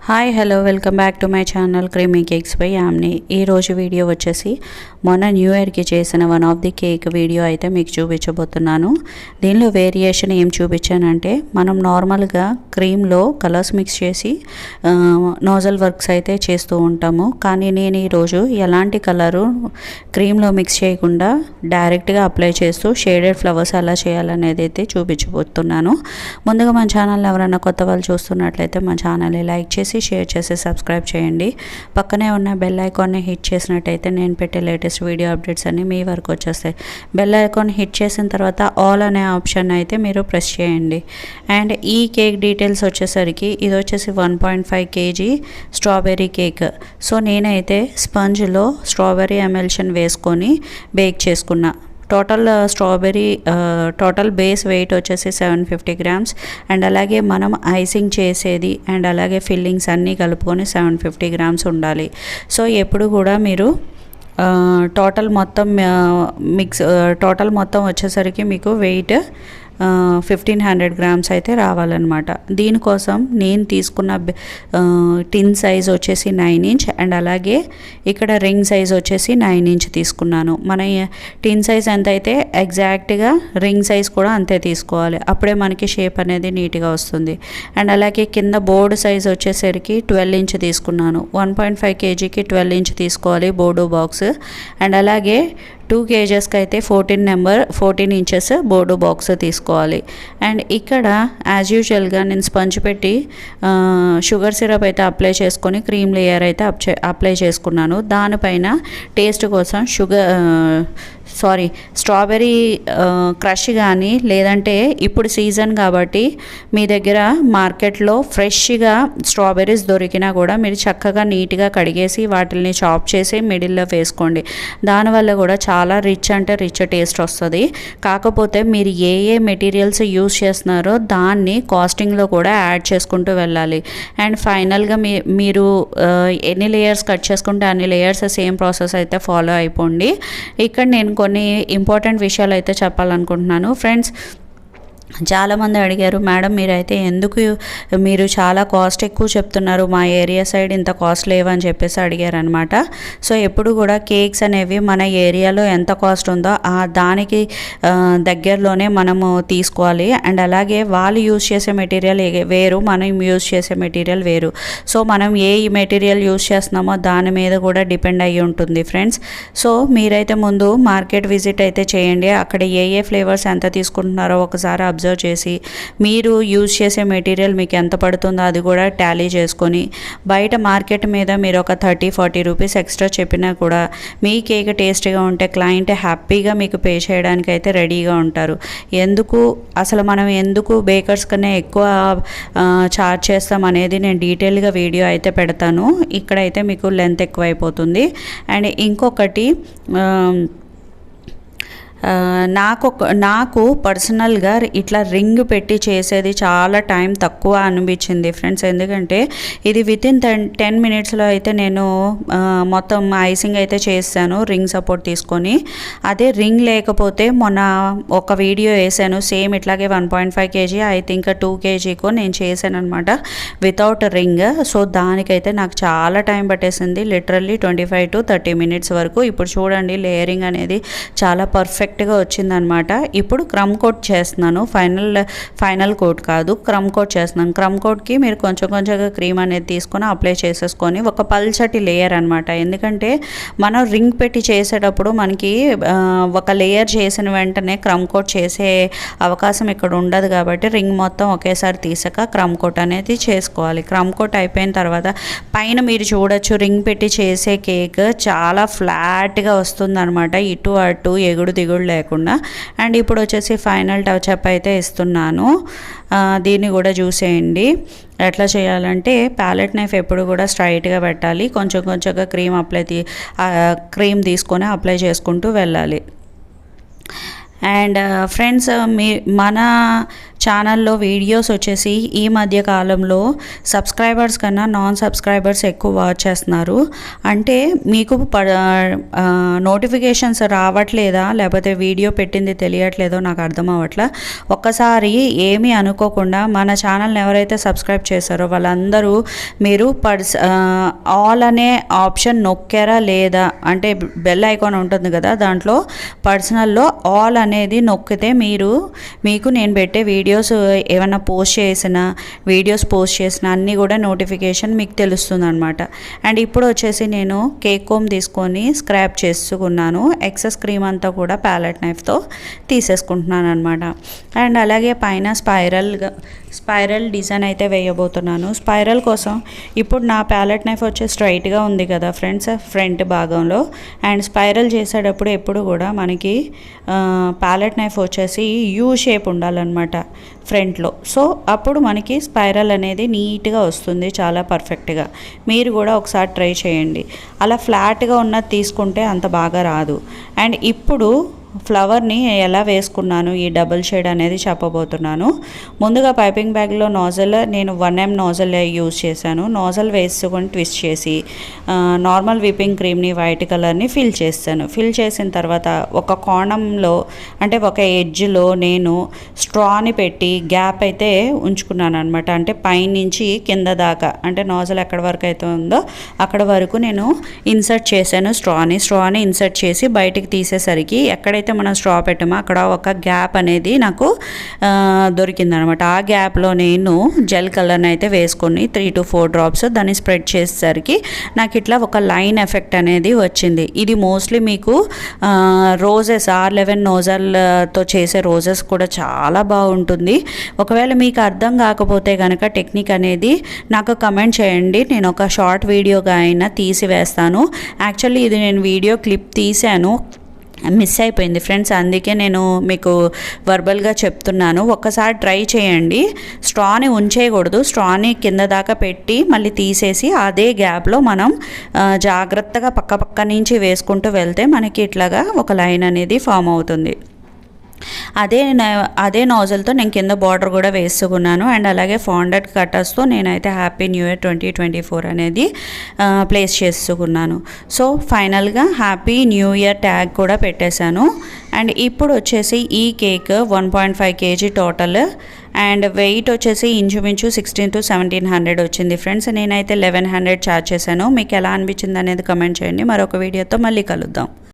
Hi hello welcome back to my channel creamy cakes by Yamini. ఈరోజు video వచ్చేసి మొన్న new ఇయర్కి చేసిన one of the cake video అయితే మీకు చూపించబోతున్నాను. దీనిలో వేరియేషన్ ఏం చూపించానంటే, మనం నార్మల్గా క్రీమ్లో కలర్స్ మిక్స్ చేసి నోజల్ వర్క్స్ అయితే చేస్తూ ఉంటాము. కానీ నేను ఈరోజు ఎలాంటి కలరు క్రీమ్లో మిక్స్ చేయకుండా డైరెక్ట్గా అప్లై చేస్తూ షేడెడ్ ఫ్లవర్స్ ఎలా చేయాలనేది అయితే చూపించబోతున్నాను. ముందుగా మన ఛానల్ ఎవరైనా కొత్త వాళ్ళు చూస్తున్నట్లయితే మన ఛానల్ని లైక్ చేసి షేర్ చేసి సబ్స్క్రైబ్ చేయండి. పక్కనే ఉన్న బెల్ ఐకాన్ని హిట్ చేసినట్టయితే నేను పెట్టే లేటెస్ట్ వీడియో అప్డేట్స్ అన్నీ మీ వరకు వచ్చేస్తాయి. బెల్ ఐకాన్ హిట్ చేసిన తర్వాత ఆల్ అనే ఆప్షన్ అయితే మీరు ప్రెస్ చేయండి. అండ్ ఈ కేక్ డీటెయిల్స్ వచ్చేసరికి ఇది వచ్చేసి 1.5 kg స్ట్రాబెర్రీ కేక్. సో నేనైతే స్పంజ్లో స్ట్రాబెర్రీ ఎమల్షన్ వేసుకొని బేక్ చేసుకున్నా. టోటల్ బేస్ వెయిట్ వచ్చేసి 750 grams. అండ్ అలాగే మనం ఐసింగ్ చేసేది అండ్ అలాగే ఫిల్లింగ్స్ అన్నీ కలుపుకొని 750 grams ఉండాలి. సో ఎప్పుడు కూడా మీరు టోటల్ మొత్తం వచ్చేసరికి మీకు వెయిట్ 1500 grams అయితే రావాలన్నమాట. దీనికోసం నేను తీసుకున్న టిన్ సైజ్ వచ్చేసి 9 inch అండ్ అలాగే ఇక్కడ రింగ్ సైజ్ వచ్చేసి 9 inch తీసుకున్నాను. మన టిన్ సైజ్ ఎంత అయితే ఎగ్జాక్ట్గా రింగ్ సైజ్ కూడా అంతే తీసుకోవాలి. అప్పుడే మనకి షేప్ అనేది నీట్గా వస్తుంది. అండ్ అలాగే కింద బోర్డు సైజ్ వచ్చేసరికి 12 inch తీసుకున్నాను. 1.5 kgకి 12 inch తీసుకోవాలి బోర్డు బాక్స్. అండ్ అలాగే 2 kgsకి అయితే 14 inches బోర్డు బాక్స్ తీసుకోవాలి. అండ్ ఇక్కడ యాజ్ యూజువల్గా నేను స్పంజ్ పెట్టి షుగర్ సిరప్ అయితే అప్లై చేసుకొని క్రీమ్ లేయర్ అయితే అప్లై చేసుకున్నాను. దానిపైన టేస్ట్ కోసం స్ట్రాబెర్రీ క్రష్ కానీ, లేదంటే ఇప్పుడు సీజన్ కాబట్టి మీ దగ్గర మార్కెట్లో ఫ్రెష్గా స్ట్రాబెర్రీస్ దొరికినా కూడా మీరు చక్కగా నీట్గా కడిగేసి వాటిని చాప్ చేసి మిడిల్లో వేసుకోండి. దానివల్ల కూడా చాలా రిచ్ టేస్ట్ వస్తుంది. కాకపోతే మీరు ఏ మెటీరియల్స్ యూస్ చేస్తున్నారో దాన్ని కాస్టింగ్లో కూడా యాడ్ చేసుకుంటూ వెళ్ళాలి. అండ్ ఫైనల్గా మీరు ఎన్ని లేయర్స్ కట్ చేసుకుంటే అన్ని లేయర్స్ సేమ్ ప్రాసెస్ అయితే ఫాలో అయిపోండి. ఇక్కడ నేను కొన్ని ఇంపార్టెంట్ విషయాలు అయితే చెప్పాలనుకుంటున్నాను ఫ్రెండ్స్. చాలామంది అడిగారు, మేడం మీరు చాలా కాస్ట్ ఎక్కువ చెప్తున్నారు, మా ఏరియా సైడ్ ఇంత కాస్ట్ లేవని చెప్పేసి అడిగారు అనమాట. సో ఎప్పుడు కూడా కేక్స్ అనేవి మన ఏరియాలో ఎంత కాస్ట్ ఉందో దానికి దగ్గరలోనే మనము తీసుకోవాలి. అండ్ అలాగే వాళ్ళు యూజ్ చేసే మెటీరియల్ వేరు, మనం యూజ్ చేసే మెటీరియల్ వేరు. సో మనం ఏ మెటీరియల్ యూజ్ చేస్తున్నామో దాని మీద కూడా డిపెండ్ అయ్యి ఉంటుంది ఫ్రెండ్స్. సో మీరైతే ముందు మార్కెట్ విజిట్ అయితే చేయండి. అక్కడ ఏ ఫ్లేవర్స్ ఎంత తీసుకుంటున్నారో ఒకసారి అబ్జర్వ్ చేసి మీరు యూజ్ చేసే మెటీరియల్ మీకు ఎంత పడుతుందో అది కూడా టాలీ చేసుకొని, బయట మార్కెట్ మీద మీరు ఒక 30-40 రూపీస్ ఎక్స్ట్రా చెప్పినా కూడా మీ కేక్ టేస్ట్గా ఉంటే క్లయింట్ హ్యాపీగా మీకు పే చేయడానికి అయితే రెడీగా ఉంటారు. మనం ఎందుకు బేకర్స్ కన్నా ఎక్కువ చార్జ్ చేస్తాం అనేది నేను డీటెయిల్గా వీడియో అయితే పెడతాను. ఇక్కడైతే మీకు లెంత్ ఎక్కువ అయిపోతుంది. అండ్ ఇంకొకటి, నాకు పర్సనల్గా ఇట్లా రింగ్ పెట్టి చేసేది చాలా టైం తక్కువ అనిపించింది ఫ్రెండ్స్. ఎందుకంటే ఇది వితిన్ 10 minutesలో అయితే నేను మొత్తం ఐసింగ్ అయితే చేశాను రింగ్ సపోర్ట్ తీసుకొని. అదే రింగ్ లేకపోతే మొన్న ఒక వీడియో వేసాను సేమ్ ఇట్లాగే 1.5 kg ఐ థింక్ 2 kgకో నేను చేశాను అనమాట వితౌట్ రింగ్. సో దానికైతే నాకు చాలా టైం పట్టేసింది, లిటరల్లీ 25 to 30 minutes వరకు. ఇప్పుడు చూడండి లేయరింగ్ అనేది చాలా పర్ఫెక్ట్గా వచ్చిందనమాట. ఇప్పుడు క్రమ్ కోట్ చేస్తున్నాను, ఫైనల్ కోట్ కాదు, క్రమ్ కోట్ చేస్తున్నాను. క్రమ్ కోట్కి మీరు కొంచెంగా క్రీమ్ అనేది తీసుకొని అప్లై చేసేసుకొని ఒక పల్చటి లేయర్ అనమాట. ఎందుకంటే మనం రింగ్ పెట్టి చేసేటప్పుడు మనకి ఒక లేయర్ చేసిన వెంటనే క్రమ్ కోట్ చేసే అవకాశం ఇక్కడ ఉండదు కాబట్టి రింగ్ మొత్తం ఒకేసారి తీసాక క్రమ్ కోట్ అనేది చేసుకోవాలి. క్రమ్ కోట్ అయిపోయిన తర్వాత పైన మీరు చూడొచ్చు రింగ్ పెట్టి చేసే కేక్ చాలా ఫ్లాట్గా వస్తుంది అనమాట, ఇటు అటు ఎగుడు దిగుడు లేకుండా. అండ్ ఇప్పుడు వచ్చేసి ఫైనల్ టచ్ అప్ అయితే ఇస్తున్నాను. దీన్ని కూడా చూసేయండి. ఎట్లా చేయాలంటే ప్యాలెట్ నైఫ్ ఎప్పుడు కూడా స్ట్రైట్గా పెట్టాలి. కొంచెంగా క్రీమ్ తీసుకొని అప్లై చేసుకుంటూ వెళ్ళాలి. అండ్ ఫ్రెండ్స్, మన ఛానల్లో వీడియోస్ వచ్చేసి ఈ మధ్య కాలంలో సబ్స్క్రైబర్స్ కన్నా నాన్ సబ్స్క్రైబర్స్ ఎక్కువ వాచ్ చేస్తున్నారు. అంటే మీకు నోటిఫికేషన్స్ రావట్లేదా లేకపోతే వీడియో పెట్టింది తెలియట్లేదో నాకు అర్థం అవ్వట్లా. ఒక్కసారి ఏమీ అనుకోకుండా మన ఛానల్ని ఎవరైతే సబ్స్క్రైబ్ చేశారో వాళ్ళందరూ మీరు ఆల్ అనే ఆప్షన్ నొక్కారా లేదా, అంటే బెల్ ఐకాన్ ఉంటుంది కదా, దాంట్లో పర్సనల్లో ఆల్ అనేది నొక్కితే మీకు నేను పెట్టే వీడియోస్ ఏమైనా పోస్ట్ చేసిన అన్నీ కూడా నోటిఫికేషన్ మీకు తెలుస్తుంది అనమాట. అండ్ ఇప్పుడు వచ్చేసి నేను కేక్ కోమ్ తీసుకొని స్క్రాప్ చేసుకున్నాను. ఎక్సెస్ క్రీమ్ అంతా కూడా ప్యాలెట్ నైఫ్తో తీసేసుకుంటున్నాను అనమాట. అండ్ అలాగే పైన స్పైరల్ డిజైన్ అయితే వేయబోతున్నాను. స్పైరల్ కోసం ఇప్పుడు నా ప్యాలెట్ నైఫ్ వచ్చి స్ట్రైట్గా ఉంది కదా ఫ్రెండ్స్, ఫ్రంట్ భాగంలో. అండ్ స్పైరల్ చేసేటప్పుడు ఎప్పుడు కూడా మనకి ప్యాలెట్ నైఫ్ వచ్చేసి యూ షేప్ ఉండాలన్నమాట ఫ్రంట్లో. సో అప్పుడు మనకి స్పైరల్ అనేది నీట్గా వస్తుంది, చాలా పర్ఫెక్ట్గా. మీరు కూడా ఒకసారి ట్రై చేయండి. అలా ఫ్లాట్గా ఉన్నది తీసుకుంటే అంత బాగా రాదు. అండ్ ఇప్పుడు ఫ్లవర్ని ఎలా వేసుకున్నాను, ఈ డబుల్ షేడ్ అనేది చెప్పబోతున్నాను. ముందుగా పైపింగ్ బ్యాగ్లో నేను 1M నాజల్ యూజ్ చేశాను. నాజల్ వేసుకొని ట్విస్ట్ చేసి నార్మల్ విప్పింగ్ క్రీమ్ని వైట్ కలర్ని ఫిల్ చేశాను. ఫిల్ చేసిన తర్వాత ఒక కోణంలో అంటే ఒక ఎడ్జ్లో నేను స్ట్రాని పెట్టి గ్యాప్ అయితే ఉంచుకున్నాను అనమాట. అంటే పైనుంచి కింద దాకా, అంటే నాజల్ ఎక్కడి వరకు అయితే ఉందో అక్కడ వరకు నేను ఇన్సర్ట్ చేశాను స్ట్రాని ఇన్సర్ట్ చేసి బయటికి తీసేసరికి ఎక్కడైతే మనం స్ట్రా పెట్టామో అక్కడ ఒక గ్యాప్ అనేది నాకు దొరికిందనమాట. ఆ గ్యాప్లో నేను జెల్ కలర్ని అయితే వేసుకొని 3 to 4 డ్రాప్స్ దాన్ని స్ప్రెడ్ చేసేసరికి నాకు ఇట్లా ఒక లైన్ ఎఫెక్ట్ అనేది వచ్చింది. ఇది మోస్ట్లీ మీకు రోజెస్ R11 నోజల్తో చేసే రోజెస్ కూడా చాలా బాగుంటుంది. ఒకవేళ మీకు అర్థం కాకపోతే కనుక టెక్నిక్ అనేది నాకు కమెంట్ చేయండి, నేను ఒక షార్ట్ వీడియోగా అయినా తీసి వేస్తాను. యాక్చువల్లీ ఇది నేను వీడియో క్లిప్ తీశాను, మిస్ అయిపోయింది ఫ్రెండ్స్, అందుకే నేను మీకు వర్బల్గా చెప్తున్నాను. ఒక్కసారి ట్రై చేయండి. స్ట్రాని ఉంచేయకూడదు, స్ట్రాని కింద దాకా పెట్టి మళ్ళీ తీసేసి అదే గ్యాప్లో మనం జాగ్రత్తగా పక్క నుంచి వేసుకుంటూ వెళ్తే మనకి ఇట్లాగా ఒక లైన్ అనేది ఫామ్ అవుతుంది. అదే నాజల్తో నేను కింద బార్డర్ కూడా వేసుకున్నాను. అండ్ అలాగే ఫాండెడ్ కటర్స్తో నేనైతే హ్యాపీ న్యూ ఇయర్ 2024 అనేది ప్లేస్ చేసుకున్నాను. సో ఫైనల్గా హ్యాపీ న్యూ ఇయర్ ట్యాగ్ కూడా పెట్టేశాను. అండ్ ఇప్పుడు వచ్చేసి ఈ cake 1.5 kg total. And weight వచ్చేసి ఇంచుమించు 1600 to 1700 వచ్చింది ఫ్రెండ్స్. నేనైతే 1100 ఛార్జ్ చేశాను. మీకు ఎలా అనిపించింది అనేది కమెంట్ చేయండి. మరొక వీడియోతో మళ్ళీ కలుద్దాం.